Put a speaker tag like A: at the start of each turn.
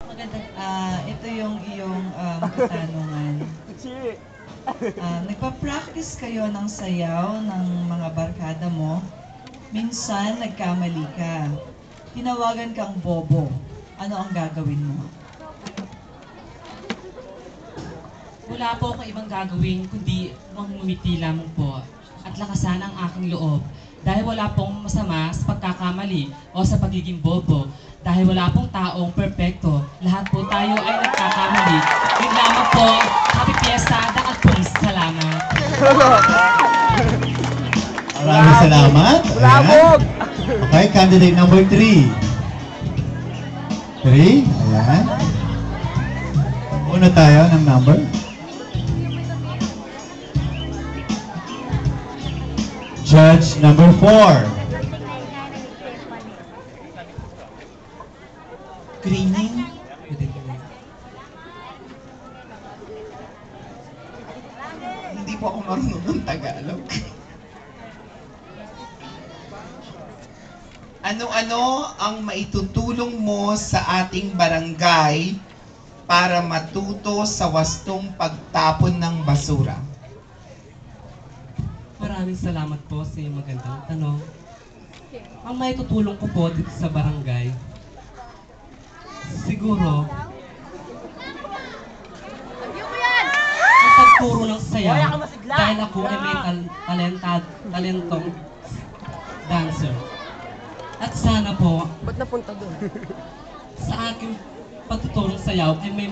A: Ito yung iyong katanungan. Nagpa-practice kayo ng sayaw ng mga barkada mo. Minsan, nagkamali ka. Tinawagan kang bobo. Ano ang gagawin mo?
B: Wala po akong ibang gagawin kundi ngumiti lamang po at lakasan ang aking loob dahil wala pong masama sa pagkakamali o sa pagiging bobo dahil wala pong taong perpekto. Lahat po tayo ay nagkakamali. Yun lamang po. Happy Fiesta at pong salamat.
C: Maraming salamat. Ayan. Okay, candidate number 3. 3, ayan. Una tayo ng number. Judge number 4.
A: Greening?
D: Hindi po ako marunong ng Tagalog. Ano-ano ang maitutulong mo sa ating barangay para matuto sa wastong pagtapon ng basura?
B: Maraming salamat po sa iyong magandang tanong. Ang may tutulong ko po dito sa barangay, siguro, ang pagturo ng sayaw dahil ako ay may talentong dancer. At sana po,
E: Ba't napunta doon?
B: sa aking pagtuturo ng sayaw ay may